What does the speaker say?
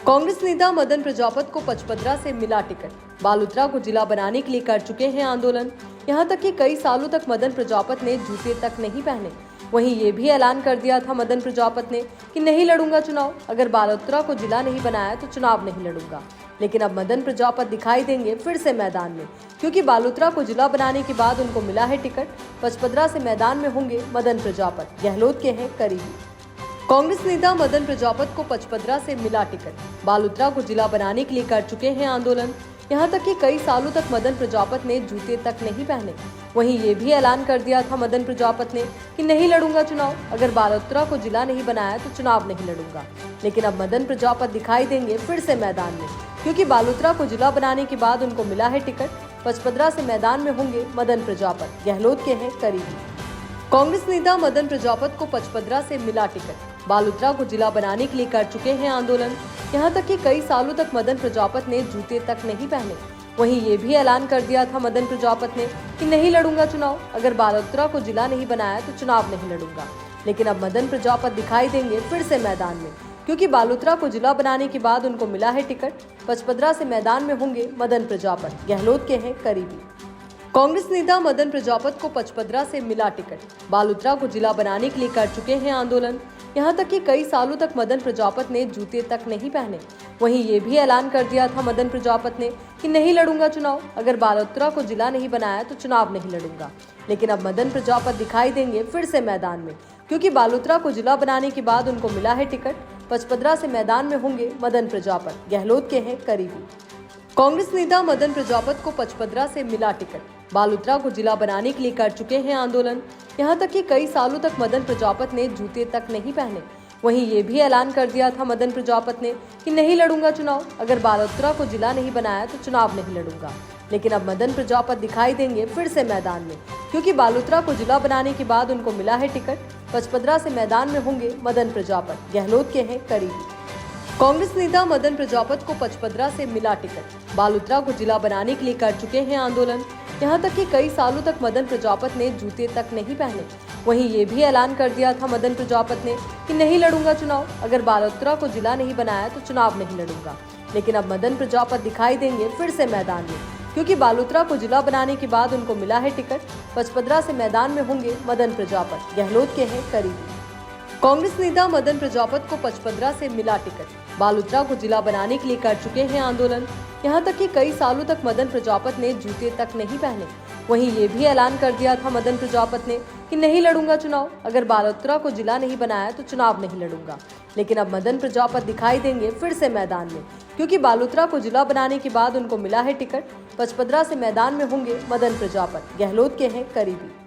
कांग्रेस नेता मदन प्रजापत को पचपदरा से मिला टिकट। बालोतरा को जिला बनाने के लिए कर चुके हैं आंदोलन। यहां तक कि कई सालों तक मदन प्रजापत ने जूते तक नहीं पहने। वहीं ये भी ऐलान कर दिया था मदन प्रजापत ने कि नहीं लड़ूंगा चुनाव, अगर बालोतरा को जिला नहीं बनाया तो चुनाव नहीं लड़ूंगा। लेकिन अब मदन प्रजापत दिखाई देंगे फिर से मैदान में, क्योंकि बालोतरा को जिला बनाने के बाद उनको मिला है टिकट। पचपदरा से मैदान में होंगे मदन प्रजापत, गहलोत के हैं करीबी। कांग्रेस नेता मदन प्रजापत को पचपदरा से मिला टिकट। बालोतरा को जिला बनाने के लिए कर चुके हैं आंदोलन। यहां तक कि कई सालों तक मदन प्रजापत ने जूते तक नहीं पहने। वहीं ये भी ऐलान कर दिया था मदन प्रजापत ने कि नहीं लड़ूंगा चुनाव, अगर बालोतरा को जिला नहीं बनाया तो चुनाव नहीं लड़ूंगा। लेकिन अब मदन प्रजापत दिखाई देंगे फिर से मैदान में, क्योंकि बालोतरा को जिला बनाने के बाद उनको मिला है टिकट। पचपदरा से मैदान में होंगे मदन प्रजापत, गहलोत के हैं करीबी। कांग्रेस नेता मदन प्रजापत को पचपदरा से मिला टिकट। बालोतरा को जिला बनाने के लिए कर चुके हैं आंदोलन। यहां तक कि कई सालों तक मदन प्रजापत ने जूते तक नहीं पहने। वहीं ये भी ऐलान कर दिया था मदन प्रजापत ने कि नहीं लड़ूंगा चुनाव, अगर बालोतरा को जिला नहीं बनाया तो चुनाव नहीं लड़ूंगा। लेकिन अब मदन प्रजापत दिखाई देंगे फिर से मैदान में, क्योंकि बालोतरा को जिला बनाने के बाद उनको मिला है टिकट। पचपदरा से मैदान में होंगे मदन प्रजापत, गहलोत के हैं करीबी। कांग्रेस नेता मदन प्रजापत को पचपदरा से मिला टिकट। बालोतरा को जिला बनाने के लिए कर चुके हैं आंदोलन। यहां तक कि कई सालों तक मदन प्रजापत ने जूते तक नहीं पहने। वहीं ये भी ऐलान कर दिया था मदन प्रजापत ने कि नहीं लड़ूंगा चुनाव, अगर बालोतरा को जिला नहीं बनाया तो चुनाव नहीं लड़ूंगा। लेकिन अब मदन प्रजापत दिखाई देंगे फिर से मैदान में, क्योंकि बालोतरा को जिला बनाने के बाद उनको मिला है टिकट। पचपदरा से मैदान में होंगे मदन प्रजापत, गहलोत के हैं करीबी। कांग्रेस नेता मदन प्रजापत को पचपदरा से मिला टिकट। बालोतरा को जिला बनाने के लिए कर चुके हैं आंदोलन। यहां तक कि कई सालों तक मदन प्रजापत ने जूते तक नहीं पहने। वहीं ये भी ऐलान कर दिया था मदन प्रजापत ने कि नहीं लड़ूंगा चुनाव, अगर बालोतरा को जिला नहीं बनाया तो चुनाव नहीं लड़ूंगा। लेकिन अब मदन प्रजापत दिखाई देंगे फिर से मैदान में, क्योंकि बालोतरा को जिला बनाने के बाद उनको मिला है टिकट। पचपदरा से मैदान में होंगे मदन प्रजापत, गहलोत के हैं करीबी। कांग्रेस नेता मदन प्रजापत को पचपदरा से मिला टिकट। बालोतरा को जिला बनाने के लिए कर चुके हैं आंदोलन। यहां तक कि कई सालों तक मदन प्रजापत ने जूते तक नहीं पहने। वहीं ये भी ऐलान कर दिया था मदन प्रजापत ने कि नहीं लड़ूंगा चुनाव, अगर बालोतरा को जिला नहीं बनाया तो चुनाव नहीं लड़ूंगा। लेकिन अब मदन प्रजापत दिखाई देंगे फिर से मैदान में, क्योंकि बालोतरा को जिला बनाने के बाद उनको मिला है टिकट। पचपदरा से मैदान में होंगे मदन प्रजापत, गहलोत के हैं करीबी। कांग्रेस नेता मदन प्रजापत को पचपदरा से मिला टिकट। बालोतरा को जिला बनाने के लिए कर चुके हैं आंदोलन। यहां तक कि कई सालों तक मदन प्रजापत ने जूते तक नहीं पहने। वहीं ये भी ऐलान कर दिया था मदन प्रजापत ने कि नहीं लड़ूंगा चुनाव, अगर बालोतरा को जिला नहीं बनाया तो चुनाव नहीं लड़ूंगा। लेकिन अब मदन प्रजापत दिखाई देंगे फिर से मैदान में, क्योंकि बालोतरा को जिला बनाने के बाद उनको मिला है टिकट। पचपदरा से मैदान में होंगे मदन प्रजापत, गहलोत के हैं करीबी।